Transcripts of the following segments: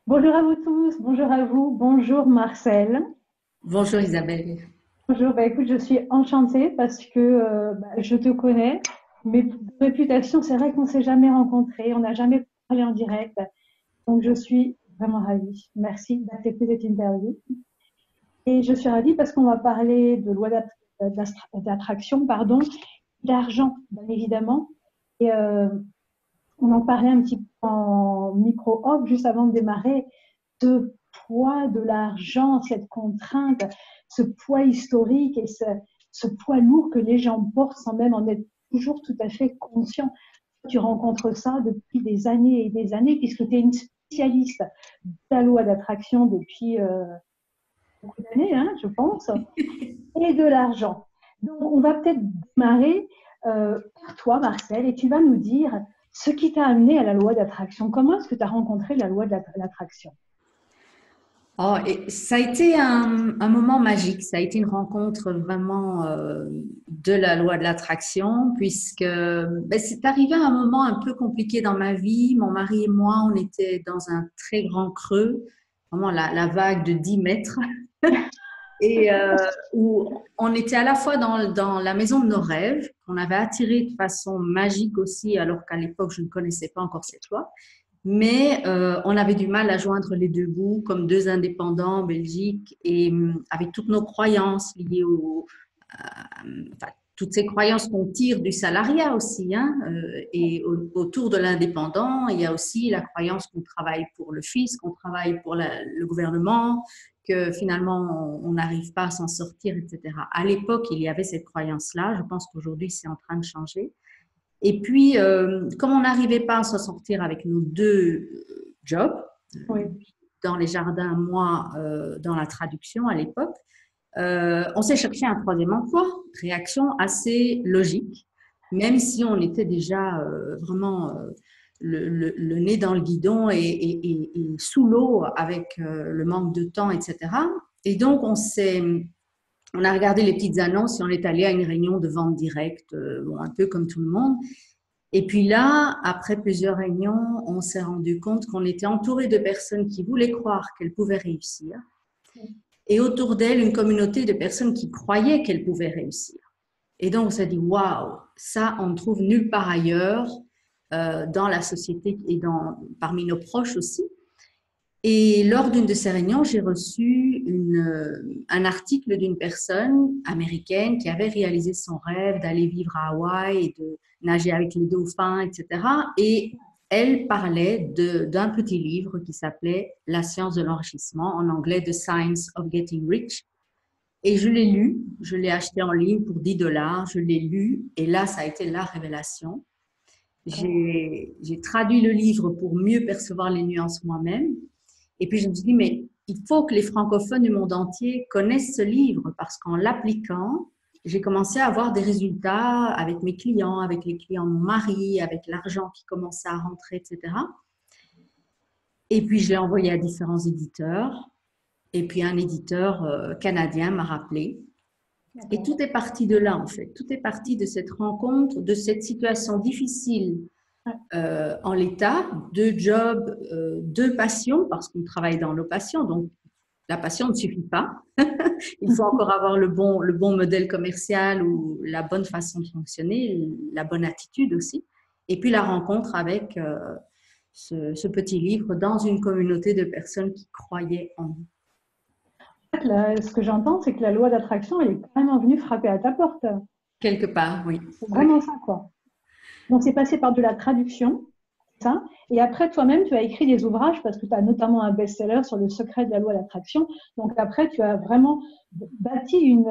Bonjour à vous tous, bonjour à vous, bonjour Marcel. Bonjour Isabelle. Bonjour, écoute, je suis enchantée parce que je te connais, mais de réputation, c'est vrai qu'on ne s'est jamais rencontrés, on n'a jamais parlé en direct, donc je suis vraiment ravie. Merci d'accepter cette interview. Et je suis ravie parce qu'on va parler de loi d'attraction, pardon, d'argent, bien évidemment. Et on en parlait un petit peu en micro-off juste avant de démarrer. Ce poids de l'argent, cette contrainte, ce poids historique et ce poids lourd que les gens portent sans même en être toujours tout à fait conscients. Tu rencontres ça depuis des années et des années, puisque tu es une spécialiste de la loi d'attraction depuis beaucoup d'années, hein, je pense, et de l'argent. Donc, on va peut-être démarrer par toi, Marcel, et tu vas nous dire ce qui t'a amené à la loi d'attraction. Comment est-ce que tu as rencontré la loi de l'attraction? Oh, et ça a été un moment magique, ça a été une rencontre vraiment de la loi de l'attraction, puisque c'est arrivé à un moment un peu compliqué dans ma vie. Mon mari et moi, on était dans un très grand creux, vraiment la vague de 10 mètres, et où on était à la fois dans la maison de nos rêves, qu'on avait attirée de façon magique aussi, alors qu'à l'époque, je ne connaissais pas encore cette loi. Mais on avait du mal à joindre les deux bouts comme deux indépendants en Belgique et avec toutes nos croyances liées enfin, toutes ces croyances qu'on tire du salariat aussi. Hein, autour de l'indépendant, il y a aussi la croyance qu'on travaille pour le fisc, qu'on travaille pour le gouvernement, que finalement on n'arrive pas à s'en sortir, etc. À l'époque, il y avait cette croyance-là. Je pense qu'aujourd'hui, c'est en train de changer. Et puis, comme on n'arrivait pas à s'en sortir avec nos deux jobs, Oui. dans les jardins, moi, dans la traduction à l'époque, on s'est cherché un troisième emploi. Réaction assez logique, même si on était déjà vraiment le nez dans le guidon et sous l'eau avec le manque de temps, etc. Et donc, on a regardé les petites annonces et on est allé à une réunion de vente directe, bon, un peu comme tout le monde. Et puis là, après plusieurs réunions, on s'est rendu compte qu'on était entouré de personnes qui voulaient croire qu'elles pouvaient réussir et autour d'elles, une communauté de personnes qui croyaient qu'elles pouvaient réussir. Et donc, on s'est dit, waouh, ça, on ne trouve nulle part ailleurs dans la société et parmi nos proches aussi. Et lors d'une de ces réunions, j'ai reçu un article d'une personne américaine qui avait réalisé son rêve d'aller vivre à Hawaï et de nager avec les dauphins, etc. Et elle parlait d'un petit livre qui s'appelait La science de l'enrichissement, en anglais The Science of Getting Rich. Et je l'ai lu, je l'ai acheté en ligne pour 10 dollars, je l'ai lu et là, ça a été la révélation. J'ai traduit le livre pour mieux percevoir les nuances moi-même. Et puis je me suis dit, mais il faut que les francophones du monde entier connaissent ce livre parce qu'en l'appliquant, j'ai commencé à avoir des résultats avec mes clients, avec les clients de mon mari, avec l'argent qui commençait à rentrer, etc. Et puis je l'ai envoyé à différents éditeurs. Et puis un éditeur canadien m'a rappelé. Et tout est parti de là, en fait. Tout est parti de cette rencontre, de cette situation difficile en l'état, deux jobs, deux passions, parce qu'on travaille dans nos passions, donc la passion ne suffit pas. Il faut encore avoir le bon modèle commercial ou la bonne façon de fonctionner, la bonne attitude aussi. Et puis la rencontre avec ce petit livre dans une communauté de personnes qui croyaient en nous. Là, ce que j'entends, c'est que la loi d'attraction, elle est quand même venue frapper à ta porte. Quelque part, oui. C'est Oui. vraiment ça, quoi. Donc, c'est passé par de la traduction, ça. Et après, toi-même, tu as écrit des ouvrages parce que tu as notamment un best-seller sur le secret de la loi d'attraction. Donc, après, tu as vraiment bâti une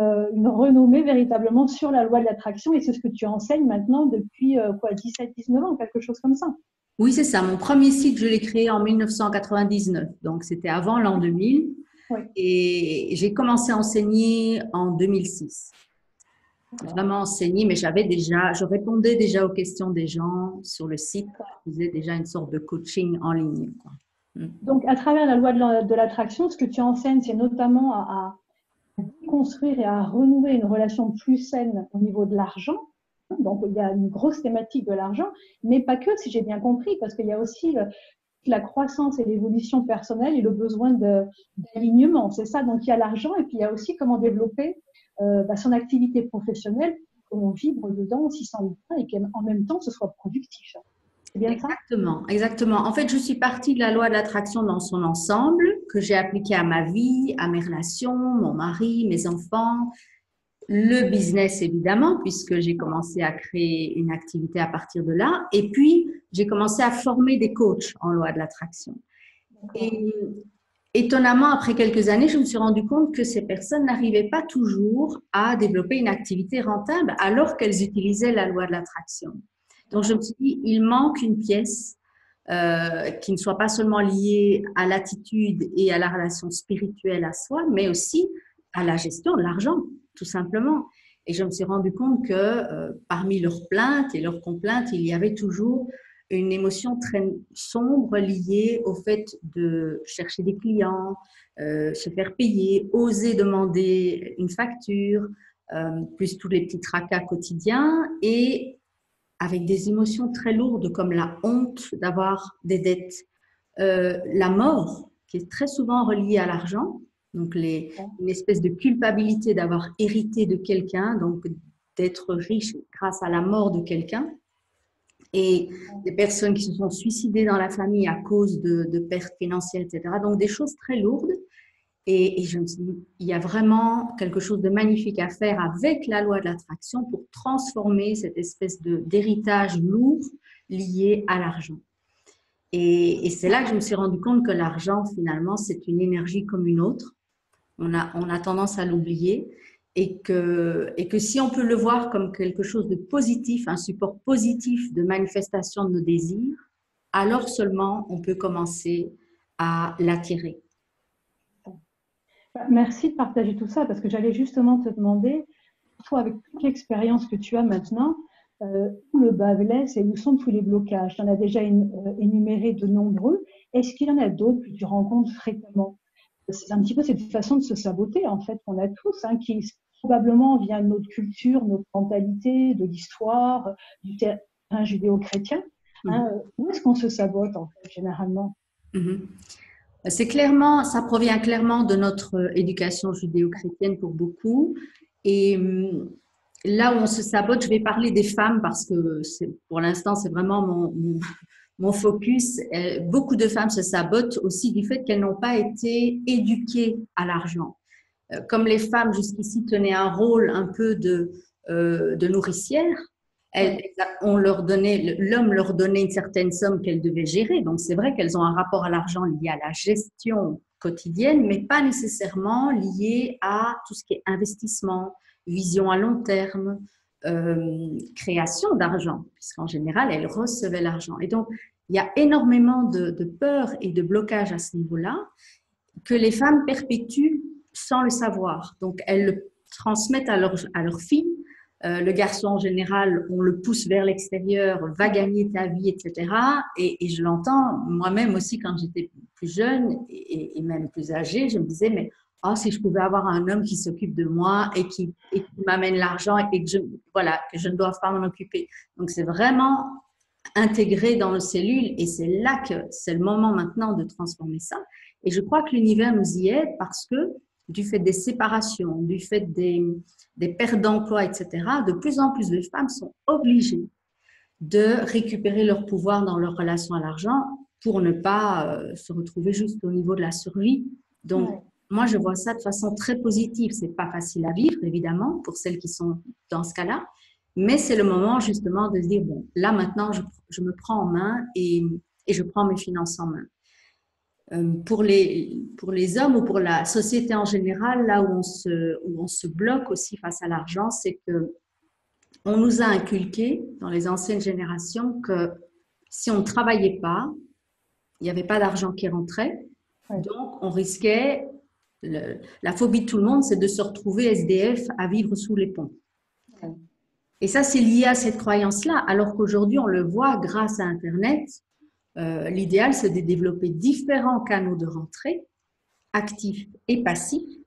renommée véritablement sur la loi de l'attraction et c'est ce que tu enseignes maintenant depuis quoi, 17-19 ans, quelque chose comme ça. Oui, c'est ça. Mon premier site, je l'ai créé en 1999. Donc, c'était avant l'an 2000. Oui, Et j'ai commencé à enseigner en 2006. d'accord. Vraiment enseigner, mais je répondais déjà aux questions des gens sur le site. D'accord. Je faisais déjà une sorte de coaching en ligne, quoi. Mm. Donc, à travers la loi de l'attraction, ce que tu enseignes, c'est notamment à construire et à renouer une relation plus saine au niveau de l'argent. Donc, il y a une grosse thématique de l'argent, mais pas que, si j'ai bien compris, parce qu'il y a aussi la croissance et l'évolution personnelle et le besoin d'alignement. C'est ça. Donc, il y a l'argent et puis il y a aussi comment développer son activité professionnelle, comment vivre dedans aussi sans bien et qu'en même temps, ce soit productif. C'est bien ça? Exactement, exactement. En fait, je suis partie de la loi de l'attraction dans son ensemble, que j'ai appliquée à ma vie, à mes relations, mon mari, mes enfants, le business évidemment, puisque j'ai commencé à créer une activité à partir de là. Et puis, j'ai commencé à former des coachs en loi de l'attraction. Et étonnamment, après quelques années, je me suis rendu compte que ces personnes n'arrivaient pas toujours à développer une activité rentable alors qu'elles utilisaient la loi de l'attraction. Donc, je me suis dit, il manque une pièce qui ne soit pas seulement liée à l'attitude et à la relation spirituelle à soi, mais aussi à la gestion de l'argent, tout simplement. Et je me suis rendu compte que parmi leurs plaintes et leurs complaintes, il y avait toujours une émotion très sombre liée au fait de chercher des clients, se faire payer, oser demander une facture, plus tous les petits tracas quotidiens et avec des émotions très lourdes comme la honte d'avoir des dettes, la mort qui est très souvent reliée à l'argent, donc une espèce de culpabilité d'avoir hérité de quelqu'un, donc d'être riche grâce à la mort de quelqu'un, et des personnes qui se sont suicidées dans la famille à cause de pertes financières, etc. Donc des choses très lourdes. Et je me suis dit, il y a vraiment quelque chose de magnifique à faire avec la loi de l'attraction pour transformer cette espèce d'héritage lourd lié à l'argent. Et c'est là que je me suis rendu compte que l'argent, finalement, c'est une énergie comme une autre. On a tendance à l'oublier et que si on peut le voir comme quelque chose de positif, un support positif de manifestation de nos désirs, alors seulement on peut commencer à l'attirer. Merci de partager tout ça parce que j'allais justement te demander, toi, avec toute l'expérience que tu as maintenant, où le bas blesse et où sont tous les blocages? Tu en as déjà énuméré de nombreux. Est-ce qu'il y en a d'autres que tu rencontres fréquemment? C'est un petit peu cette façon de se saboter, en fait, qu'on a tous, hein, qui probablement vient de notre culture, notre mentalité, de l'histoire, du terrain judéo-chrétien. Hein. Où est-ce qu'on se sabote, en fait, généralement? C'est clairement, ça provient clairement de notre éducation judéo-chrétienne pour beaucoup. Et là où on se sabote, je vais parler des femmes parce que pour l'instant, c'est vraiment mon focus. Beaucoup de femmes se sabotent aussi du fait qu'elles n'ont pas été éduquées à l'argent. Comme les femmes jusqu'ici tenaient un rôle un peu de nourricière, l'homme leur donnait une certaine somme qu'elles devaient gérer. Donc, c'est vrai qu'elles ont un rapport à l'argent lié à la gestion quotidienne, mais pas nécessairement lié à tout ce qui est investissement, vision à long terme, création d'argent, puisqu'en général, elles recevaient l'argent. Et donc, il y a énormément de peur et de blocage à ce niveau-là que les femmes perpétuent sans le savoir. Donc, elles le transmettent à leurs filles. Le garçon, en général, on le pousse vers l'extérieur, va gagner ta vie, etc. Et je l'entends moi-même aussi quand j'étais plus jeune et même plus âgée, je me disais, mais oh, si je pouvais avoir un homme qui s'occupe de moi et qui m'amène l'argent et que je ne dois pas m'en occuper. Donc, c'est vraiment intégré dans nos cellules et c'est là que c'est le moment maintenant de transformer ça. Et je crois que l'univers nous y aide parce que du fait des séparations, du fait des pertes d'emploi, etc., de plus en plus de femmes sont obligées de récupérer leur pouvoir dans leur relation à l'argent pour ne pas se retrouver juste au niveau de la survie. Donc, moi, je vois ça de façon très positive. C'est pas facile à vivre, évidemment, pour celles qui sont dans ce cas-là, mais c'est le moment justement de se dire, bon, là maintenant, je me prends en main et je prends mes finances en main. Pour les hommes ou pour la société en général, là où on se bloque aussi face à l'argent, c'est que on nous a inculqué dans les anciennes générations que si on ne travaillait pas, il n'y avait pas d'argent qui rentrait. Donc, on risquait, la phobie de tout le monde, c'est de se retrouver SDF à vivre sous les ponts. Et ça, c'est lié à cette croyance-là, alors qu'aujourd'hui, on le voit grâce à Internet. L'idéal, c'est de développer différents canaux de rentrée, actifs et passifs,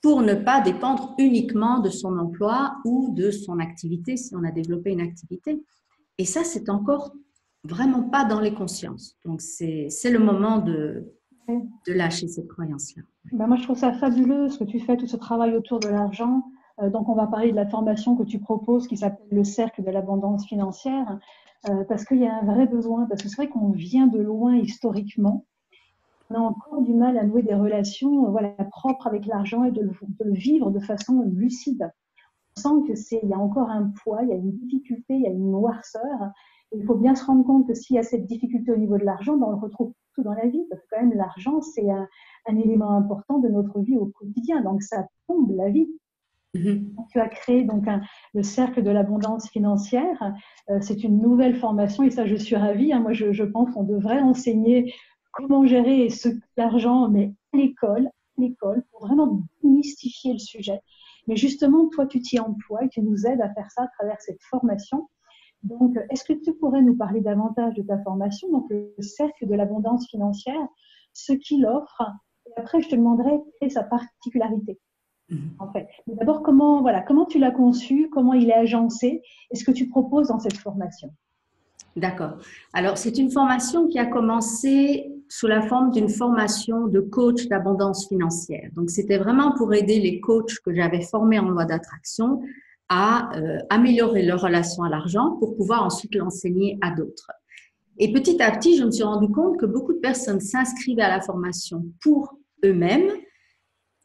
pour ne pas dépendre uniquement de son emploi ou de son activité, si on a développé une activité. Et ça, c'est encore vraiment pas dans les consciences. Donc, c'est le moment Ouais. de lâcher cette croyance-là. Ben moi, je trouve ça fabuleux ce que tu fais, tout ce travail autour de l'argent. Donc, on va parler de la formation que tu proposes qui s'appelle le cercle de l'abondance financière, parce qu'il y a un vrai besoin, parce que c'est vrai qu'on vient de loin historiquement. On a encore du mal à nouer des relations voilà, propres avec l'argent et de le vivre de façon lucide. On sent que il y a encore un poids, il y a une difficulté, il y a une noirceur. Et il faut bien se rendre compte que s'il y a cette difficulté au niveau de l'argent, ben on le retrouve tout dans la vie, parce que quand même l'argent, c'est un élément important de notre vie au quotidien. Donc ça tombe la vie. Mhm. Tu as créé donc le cercle de l'abondance financière. C'est une nouvelle formation et ça, je suis ravie. Hein. Moi, je pense qu'on devrait enseigner comment gérer l'argent, mais à l'école, pour vraiment démystifier le sujet. Mais justement, toi, tu t'y emploies et tu nous aides à faire ça à travers cette formation. Donc, est-ce que tu pourrais nous parler davantage de ta formation, donc le cercle de l'abondance financière, ce qu'il offre, et après, je te demanderai quelle est sa particularité Mhm. en fait. Mais d'abord, comment tu l'as conçu, comment il est agencé, et ce que tu proposes dans cette formation. D'accord. Alors, c'est une formation qui a commencé sous la forme d'une formation de coach d'abondance financière. Donc, c'était vraiment pour aider les coachs que j'avais formés en loi d'attraction à améliorer leur relation à l'argent pour pouvoir ensuite l'enseigner à d'autres. Et petit à petit, je me suis rendu compte que beaucoup de personnes s'inscrivaient à la formation pour eux-mêmes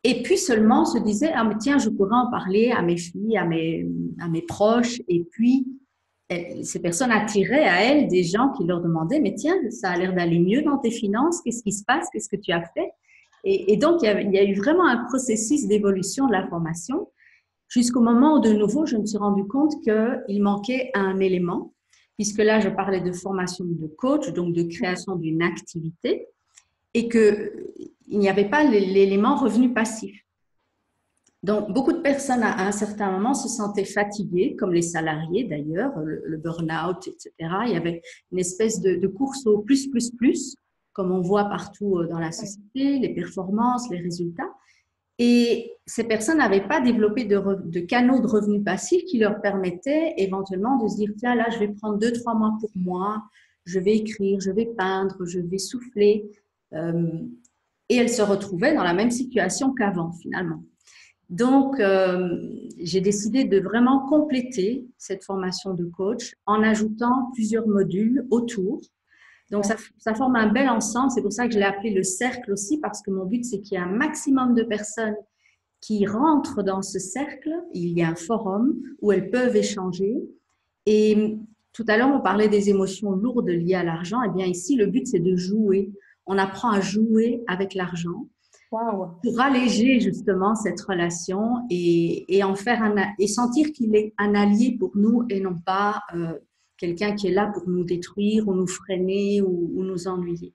et puis seulement se disaient, ah mais tiens, je pourrais en parler à mes filles, à mes proches. Et puis, ces personnes attiraient à elles des gens qui leur demandaient, mais tiens, ça a l'air d'aller mieux dans tes finances, qu'est-ce qui se passe, qu'est-ce que tu as fait? Et donc, il y a eu vraiment un processus d'évolution de la formation jusqu'au moment où, de nouveau, je me suis rendu compte qu'il manquait un élément, puisque là, je parlais de formation de coach, donc de création d'une activité, et qu'il n'y avait pas l'élément revenu passif. Donc, beaucoup de personnes, à un certain moment, se sentaient fatiguées, comme les salariés d'ailleurs, le burn-out, etc. Il y avait une espèce de course au plus, comme on voit partout dans la Ouais. société, les performances, les résultats. Et ces personnes n'avaient pas développé de canaux de revenus passifs qui leur permettaient éventuellement de se dire, tiens, là, je vais prendre 2, 3 mois pour moi, je vais écrire, je vais peindre, je vais souffler. Euh, et elles se retrouvaient dans la même situation qu'avant, finalement. Donc, j'ai décidé de vraiment compléter cette formation de coach en ajoutant plusieurs modules autour. Donc, Ouais. ça forme un bel ensemble. C'est pour ça que je l'ai appelé le cercle aussi, parce que mon but, c'est qu'il y ait un maximum de personnes qui rentrent dans ce cercle. Il y a un forum où elles peuvent échanger. Et tout à l'heure, on parlait des émotions lourdes liées à l'argent. Eh bien, ici, le but, c'est de jouer. On apprend à jouer avec l'argent Waouh. pour alléger justement cette relation et en faire et sentir qu'il est un allié pour nous et non pas quelqu'un qui est là pour nous détruire ou nous freiner ou nous ennuyer.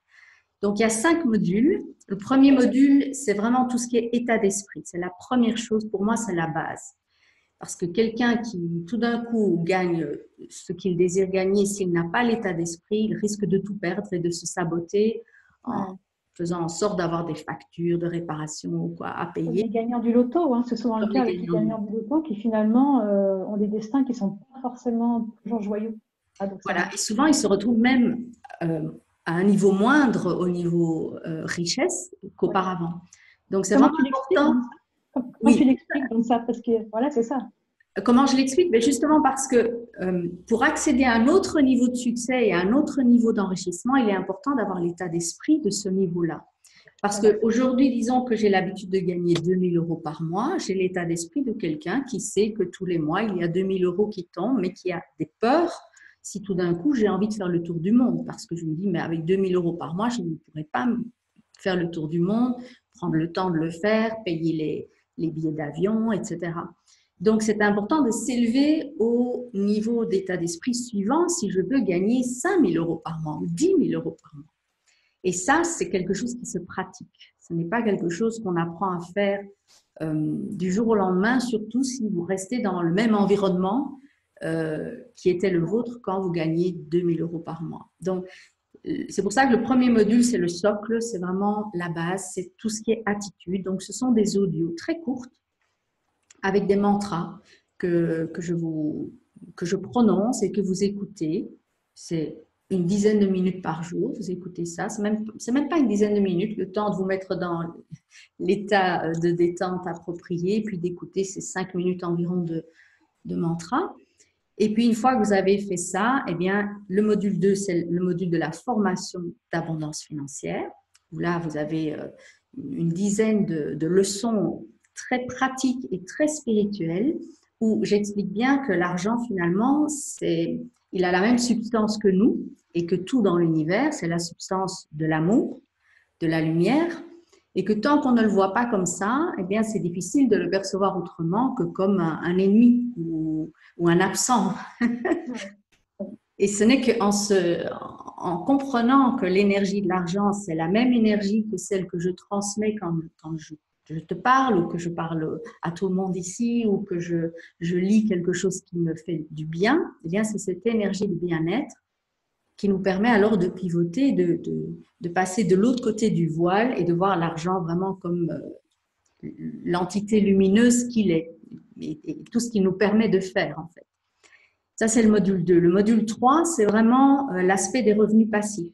Donc il y a 5 modules. Le premier module, c'est vraiment tout ce qui est état d'esprit. C'est la première chose, pour moi, c'est la base. Parce que quelqu'un qui tout d'un coup gagne ce qu'il désire gagner, s'il n'a pas l'état d'esprit, il risque de tout perdre et de se saboter en Ouais. faisant en sorte d'avoir des factures de réparation ou quoi à Comme les payer, gagnants du loto, hein. C'est souvent le comme les cas avec les gagnants. gagnants du loto qui finalement ont des destins qui sont pas forcément toujours joyeux, Voilà. paradoxalement. Et souvent, ils se retrouvent même à un niveau moindre au niveau richesse Ouais. qu'auparavant. Donc, c'est Comment vraiment tu l'expliques important. donc ça? Comment tu Oui. l'expliques donc ça? Parce que voilà, c'est ça. Comment je l'explique? Mais justement parce que pour accéder à un autre niveau de succès et à un autre niveau d'enrichissement, il est important d'avoir l'état d'esprit de ce niveau-là. Parce Voilà. qu'aujourd'hui, disons que j'ai l'habitude de gagner 2 000 € par mois, j'ai l'état d'esprit de quelqu'un qui sait que tous les mois, il y a 2 000 € qui tombent, mais qui a des peurs si tout d'un coup, j'ai envie de faire le tour du monde. Parce que je me dis, mais avec 2 000 € par mois, je ne pourrais pas faire le tour du monde, prendre le temps de le faire, payer les billets d'avion, etc. Donc, c'est important de s'élever au niveau d'état d'esprit suivant si je veux gagner 5 000 € par mois ou 10 000 € par mois. Et ça, c'est quelque chose qui se pratique. Ce n'est pas quelque chose qu'on apprend à faire du jour au lendemain, surtout si vous restez dans le même environnement qui était le vôtre quand vous gagnez 2 000 € par mois. Donc, c'est pour ça que le premier module, c'est le socle, c'est vraiment la base, c'est tout ce qui est attitude. Donc, ce sont des audios très courtes avec des mantras que je prononce et que vous écoutez. C'est une dizaine de minutes par jour. Vous écoutez ça. C'est même pas une dizaine de minutes, le temps de vous mettre dans l'état de détente approprié, puis d'écouter ces 5 minutes environ de mantra. Et puis, une fois que vous avez fait ça, eh bien, le module 2, c'est le module de la formation d'abondance financière. Où là, vous avez une dizaine de leçons très pratiques et très spirituelles où j'explique bien que l'argent, finalement, il a la même substance que nous et que tout dans l'univers, c'est la substance de l'amour, de la lumière, et que tant qu'on ne le voit pas comme ça, eh bien, c'est difficile de le percevoir autrement que comme un ennemi ou un absent. Et ce n'est en comprenant que l'énergie de l'argent, c'est la même énergie que celle que je transmets quand je te parle ou que je parle à tout le monde ici ou que je lis quelque chose qui me fait du bien, eh bien, c'est cette énergie de bien-être qui nous permet alors de pivoter, de passer de l'autre côté du voile et de voir l'argent vraiment comme l'entité lumineuse qu'il est et tout ce qu'il nous permet de faire en fait. Ça, c'est le module 2. Le module 3, c'est vraiment l'aspect des revenus passifs.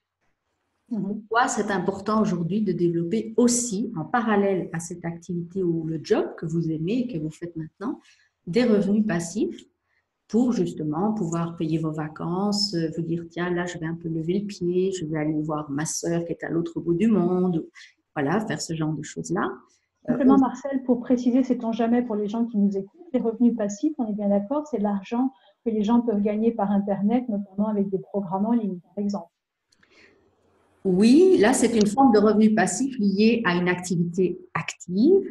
Pourquoi c'est important aujourd'hui de développer aussi, en parallèle à cette activité ou le job que vous aimez et que vous faites maintenant, des revenus passifs pour justement pouvoir payer vos vacances, vous dire tiens là je vais un peu lever le pied, je vais aller voir ma sœur qui est à l'autre bout du monde, voilà, faire ce genre de choses-là. Simplement Marcel, pour préciser, c'est-on jamais pour les gens qui nous écoutent, les revenus passifs, on est bien d'accord, c'est l'argent que les gens peuvent gagner par Internet, notamment avec des programmes en ligne, par exemple. Oui, là c'est une forme de revenu passif lié à une activité active,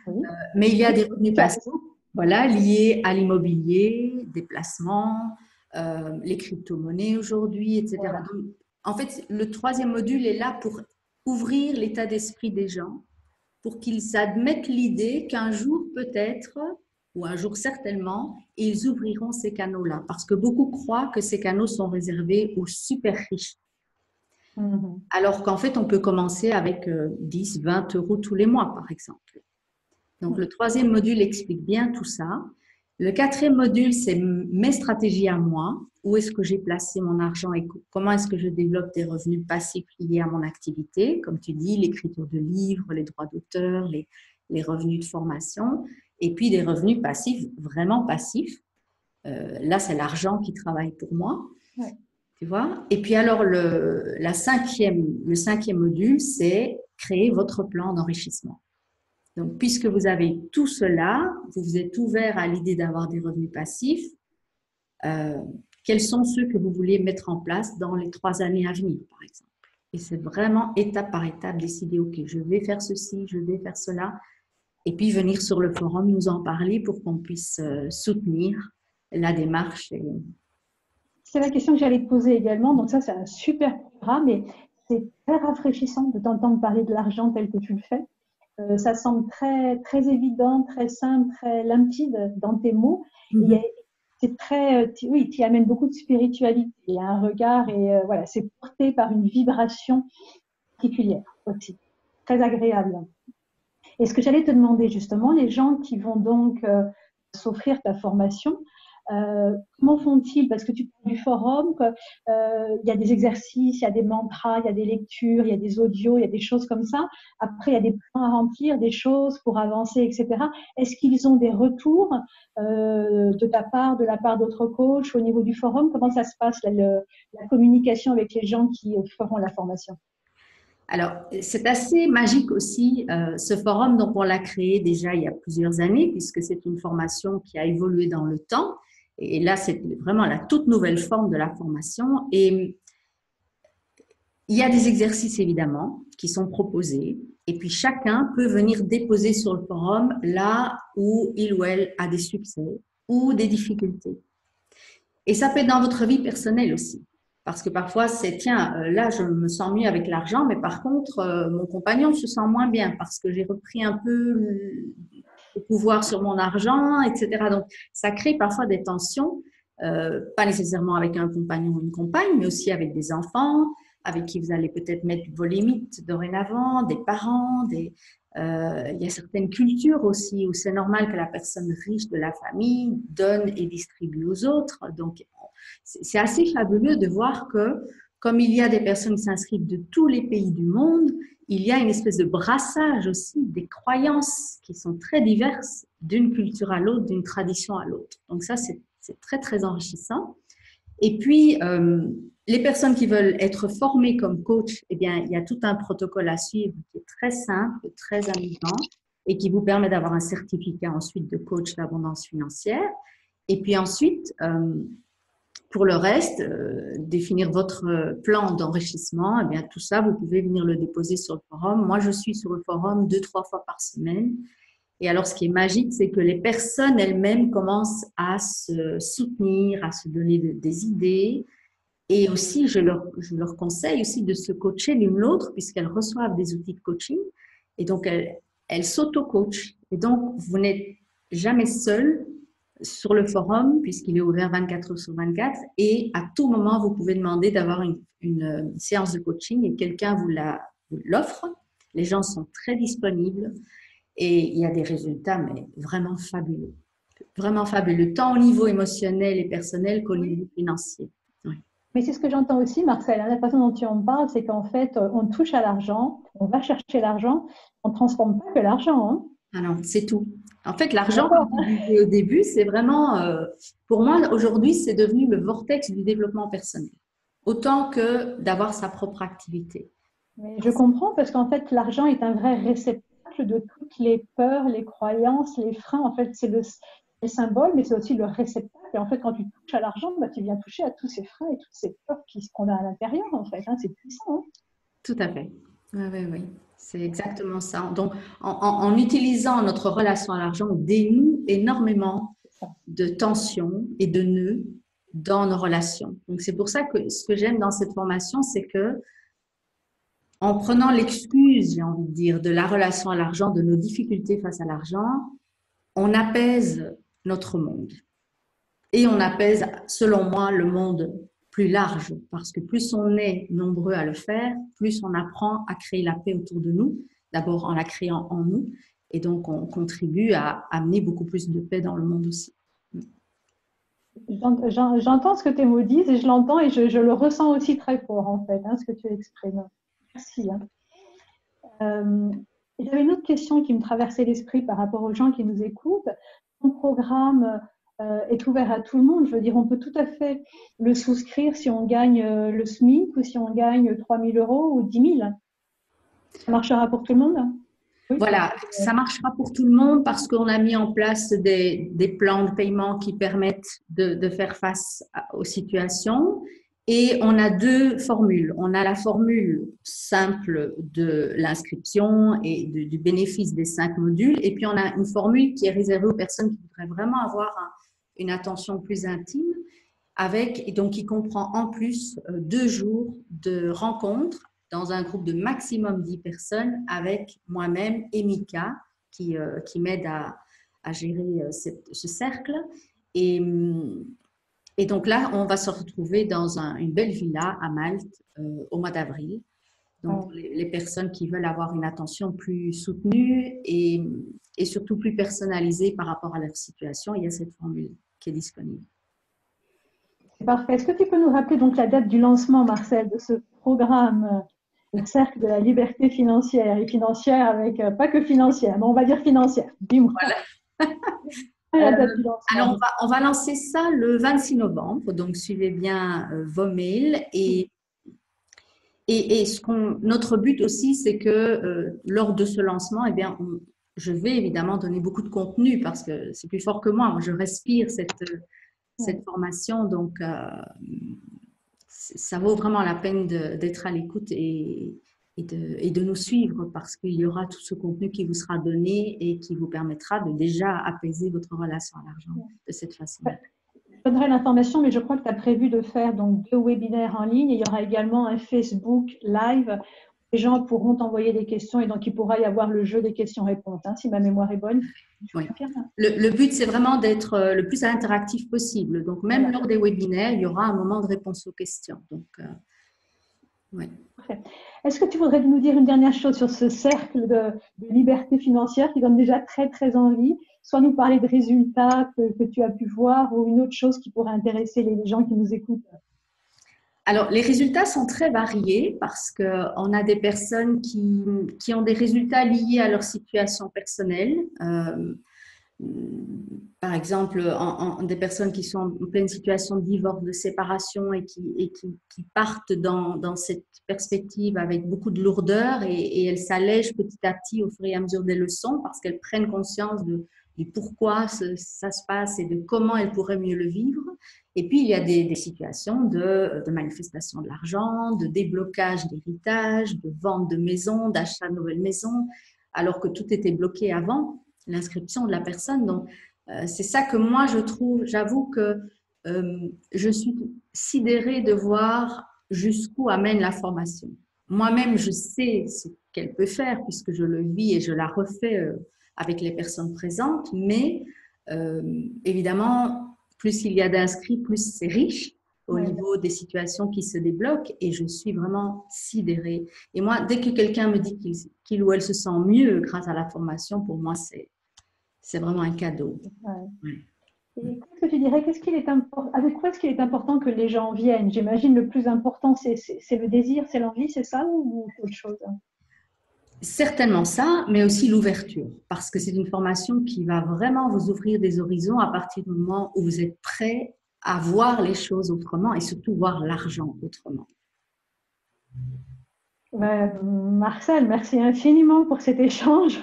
oui. Mais il y a des revenus passifs. Voilà, liés à l'immobilier, des placements, les crypto-monnaies aujourd'hui, etc. Voilà. Donc, en fait, le troisième module est là pour ouvrir l'état d'esprit des gens, pour qu'ils admettent l'idée qu'un jour peut-être, ou un jour certainement, ils ouvriront ces canaux-là. Parce que beaucoup croient que ces canaux sont réservés aux super riches. Alors qu'en fait, on peut commencer avec 10, 20 euros tous les mois, par exemple. Donc, le troisième module explique bien tout ça. Le quatrième module, c'est mes stratégies à moi. Où est-ce que j'ai placé mon argent et comment est-ce que je développe des revenus passifs liés à mon activité. Comme tu dis, l'écriture de livres, les droits d'auteur, les revenus de formation. Et puis, des revenus passifs, vraiment passifs. Là, c'est l'argent qui travaille pour moi. Ouais. Tu vois? Et puis, alors, le cinquième module, c'est créer votre plan d'enrichissement. Donc, puisque vous avez tout cela, vous vous êtes ouvert à l'idée d'avoir des revenus passifs, quels sont ceux que vous voulez mettre en place dans les 3 années à venir, par exemple. Et c'est vraiment étape par étape décider, OK, je vais faire ceci, je vais faire cela, et puis venir sur le forum nous en parler pour qu'on puisse soutenir la démarche. C'est la question que j'allais te poser également. Donc ça, c'est un super programme et c'est très rafraîchissant de t'entendre parler de l'argent tel que tu le fais. Ça semble très, très évident, très simple, très limpide dans tes mots. C'est très, oui, tu amènes beaucoup de spiritualité, il y a un regard et voilà, c'est porté par une vibration particulière aussi, très agréable. Et ce que j'allais te demander justement, les gens qui vont donc s'offrir ta formation, comment font-ils? Parce que tu parles du forum, il y a des exercices, il y a des mantras, il y a des lectures, il y a des audios, il y a des choses comme ça. Après, il y a des plans à remplir, des choses pour avancer, etc. Est-ce qu'ils ont des retours de ta part, de la part d'autres coachs au niveau du forum? Comment ça se passe, la communication avec les gens qui feront la formation? Alors, c'est assez magique aussi, ce forum. Donc, on l'a créé déjà il y a plusieurs années, puisque c'est une formation qui a évolué dans le temps. Et là, c'est vraiment la toute nouvelle forme de la formation. Et il y a des exercices, évidemment, qui sont proposés. Et puis, chacun peut venir déposer sur le forum là où il ou elle a des succès ou des difficultés. Et ça peut être dans votre vie personnelle aussi. Parce que parfois, c'est, tiens, là, je me sens mieux avec l'argent, mais par contre, mon compagnon se sent moins bien parce que j'ai repris un peu le pouvoir sur mon argent, etc. Donc, ça crée parfois des tensions, pas nécessairement avec un compagnon ou une compagne, mais aussi avec des enfants, avec qui vous allez peut-être mettre vos limites dorénavant, des parents, il y a certaines cultures aussi où c'est normal que la personne riche de la famille donne et distribue aux autres. Donc, c'est assez fabuleux de voir que comme il y a des personnes qui s'inscrivent de tous les pays du monde, il y a une espèce de brassage aussi des croyances qui sont très diverses d'une culture à l'autre, d'une tradition à l'autre. Donc ça, c'est très, très enrichissant. Et puis, les personnes qui veulent être formées comme coach, eh bien, il y a tout un protocole à suivre qui est très simple, très amusant et qui vous permet d'avoir un certificat ensuite de coach d'abondance financière. Et puis ensuite, pour le reste, définir votre plan d'enrichissement, eh bien, tout ça, vous pouvez venir le déposer sur le forum. Moi, je suis sur le forum 2-3 fois par semaine. Et alors, ce qui est magique, c'est que les personnes elles-mêmes commencent à se soutenir, à se donner des idées. Et aussi, je leur conseille aussi de se coacher l'une l'autre, puisqu'elles reçoivent des outils de coaching. Et donc, elles s'auto-coachent. Et donc, vous n'êtes jamais seul sur le forum, puisqu'il est ouvert 24 heures sur 24. Et à tout moment, vous pouvez demander d'avoir une séance de coaching et quelqu'un vous l'offre. Les gens sont très disponibles. Et il y a des résultats, mais vraiment fabuleux. Vraiment fabuleux, tant au niveau émotionnel et personnel qu'au niveau financier. Oui. Mais c'est ce que j'entends aussi, Marcel. La façon dont tu en parles, c'est qu'en fait, on touche à l'argent, on va chercher l'argent, on ne transforme pas que l'argent. Hein. Ah non, c'est tout. En fait, l'argent, comme tu disais au début, c'est vraiment, pour moi, aujourd'hui, c'est devenu le vortex du développement personnel. Autant que d'avoir sa propre activité. Mais je comprends parce qu'en fait, l'argent est un vrai réceptacle de toutes les peurs, les croyances, les freins. En fait, c'est le symbole, mais c'est aussi le réceptacle. Et en fait, quand tu touches à l'argent, bah, tu viens toucher à tous ces freins et toutes ces peurs qu'on a à l'intérieur. En fait, hein, c'est puissant. Hein. Tout à fait. Oui, oui, oui. C'est exactement ça. Donc, en utilisant notre relation à l'argent, on dénoue énormément de tensions et de nœuds dans nos relations. Donc, c'est pour ça que ce que j'aime dans cette formation, c'est que en prenant l'excuse, j'ai envie de dire, de la relation à l'argent, de nos difficultés face à l'argent, on apaise notre monde. Et on apaise, selon moi, le monde plus large, parce que plus on est nombreux à le faire, plus on apprend à créer la paix autour de nous, d'abord en la créant en nous, et donc on contribue à amener beaucoup plus de paix dans le monde aussi. J'entends ce que tes mots disent et je l'entends et je le ressens aussi très fort, en fait, hein, ce que tu exprimes. Merci. Hein. J'avais une autre question qui me traversait l'esprit par rapport aux gens qui nous écoutent. Ton programme est ouvert à tout le monde. Je veux dire, on peut tout à fait le souscrire si on gagne le SMIC ou si on gagne 3 000 euros ou 10 000. Ça marchera pour tout le monde? Oui. Voilà, ça marchera pour tout le monde parce qu'on a mis en place des plans de paiement qui permettent de faire face aux situations. Et on a deux formules. On a la formule simple de l'inscription et du bénéfice des 5 modules. Et puis, on a une formule qui est réservée aux personnes qui voudraient vraiment avoir une attention plus intime et donc qui comprend en plus 2 jours de rencontres dans un groupe de maximum 10 personnes avec moi-même et Mika qui m'aide à gérer ce cercle. Et donc là, on va se retrouver dans une belle villa à Malte au mois d'avril. Donc, les personnes qui veulent avoir une attention plus soutenue et surtout plus personnalisée par rapport à leur situation, il y a cette formule qui est disponible. C'est parfait. Est-ce que tu peux nous rappeler donc la date du lancement, Marcel, de ce programme, le Cercle de la liberté financière et financière avec, pas que financière, mais on va dire financière. Dis-moi. Voilà. Alors, on va lancer ça le 26 novembre, donc suivez bien vos mails. Et notre but aussi, c'est que lors de ce lancement, eh bien, je vais évidemment donner beaucoup de contenu parce que c'est plus fort que moi. Moi, je respire cette formation, donc ça vaut vraiment la peine d'être à l'écoute et de nous suivre parce qu'il y aura tout ce contenu qui vous sera donné et qui vous permettra de déjà apaiser votre relation à l'argent de cette façon. Je donnerai l'information, mais je crois que tu as prévu de faire donc 2 webinaires en ligne. Il y aura également un Facebook Live. Les gens pourront t'envoyer des questions et donc il pourra y avoir le jeu des questions-réponses, hein, si ma mémoire est bonne. Oui. Le but, c'est vraiment d'être le plus interactif possible. Donc, même lors des webinaires, il y aura un moment de réponse aux questions. Donc, oui. Est-ce que tu voudrais nous dire une dernière chose sur ce cercle de liberté financière qui donne déjà très, très envie? Soit nous parler de résultats que tu as pu voir ou une autre chose qui pourrait intéresser les gens qui nous écoutent. Alors, les résultats sont très variés parce qu'on a des personnes qui ont des résultats liés à leur situation personnelle. Par exemple, des personnes qui sont en pleine situation de divorce, de séparation et qui partent dans cette perspective avec beaucoup de lourdeur et elles s'allègent petit à petit au fur et à mesure des leçons parce qu'elles prennent conscience du pourquoi ça se passe et de comment elles pourraient mieux le vivre. Et puis, il y a des situations de manifestation de l'argent, de déblocage d'héritage, de vente de maison, d'achat de nouvelles maisons, alors que tout était bloqué avant l'inscription de la personne. Donc, c'est ça que moi, je trouve, j'avoue que je suis sidérée de voir jusqu'où amène la formation. Moi-même, je sais ce qu'elle peut faire puisque je le vis et je la refais avec les personnes présentes, mais évidemment, plus il y a d'inscrits, plus c'est riche au niveau des situations qui se débloquent et je suis vraiment sidérée. Et moi, dès que quelqu'un me dit qu'il ou elle se sent mieux grâce à la formation, pour moi, c'est vraiment un cadeau. Ouais. Et qu'est-ce que tu dirais, avec quoi est-ce qu'il est important que les gens viennent? J'imagine le plus important, c'est le désir, c'est l'envie, c'est ça ou autre chose? Certainement ça, mais aussi l'ouverture, parce que c'est une formation qui va vraiment vous ouvrir des horizons à partir du moment où vous êtes prêt à voir les choses autrement et surtout voir l'argent autrement. Marcel, merci infiniment pour cet échange.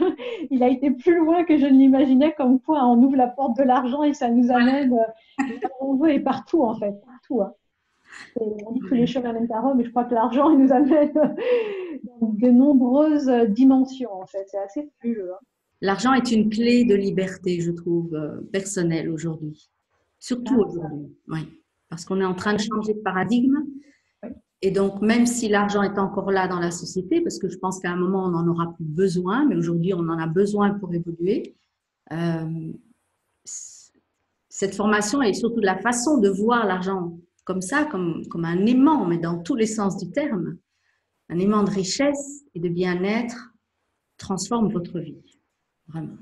Il a été plus loin que je ne l'imaginais, comme quoi on ouvre la porte de l'argent et ça nous amène là où on veut et partout en fait, partout. Hein. On dit que tous les chemins mènent à Rome, mais je crois que l'argent il nous amène dans de nombreuses dimensions en fait. C'est assez fabuleux. Hein. L'argent est une clé de liberté, je trouve, personnelle aujourd'hui. Surtout aujourd'hui, oui. Parce qu'on est en train de changer de paradigme. Et donc, même si l'argent est encore là dans la société, parce que je pense qu'à un moment, on n'en aura plus besoin, mais aujourd'hui, on en a besoin pour évoluer, cette formation et surtout la façon de voir l'argent comme ça, comme un aimant, mais dans tous les sens du terme, un aimant de richesse et de bien-être, transforme votre vie. Vraiment.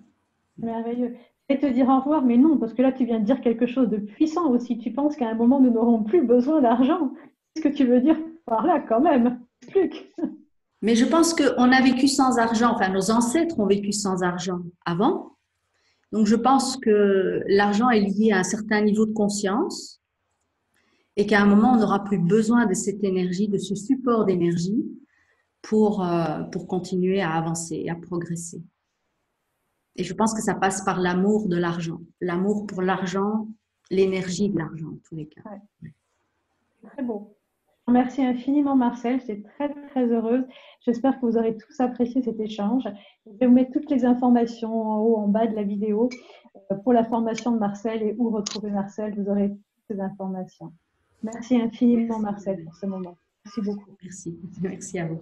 Merveilleux. Je vais te dire au revoir, mais non, parce que là, tu viens de dire quelque chose de puissant aussi. Tu penses qu'à un moment, nous n'aurons plus besoin d'argent. Qu'est-ce que tu veux dire par là, quand même? Explique. Mais je pense qu'on a vécu sans argent, enfin nos ancêtres ont vécu sans argent avant. Donc je pense que l'argent est lié à un certain niveau de conscience et qu'à un moment, on n'aura plus besoin de cette énergie, de ce support d'énergie pour continuer à avancer, à progresser. Et je pense que ça passe par l'amour de l'argent, l'amour pour l'argent, l'énergie de l'argent, en tous les cas. Ouais. Très beau. Merci infiniment, Marcel. J'étais très, très heureuse. J'espère que vous aurez tous apprécié cet échange. Je vais vous mettre toutes les informations en haut, en bas de la vidéo pour la formation de Marcel et où retrouver Marcel. Vous aurez toutes ces informations. Merci infiniment, Marcel, pour ce moment. Merci beaucoup. Merci. Merci à vous.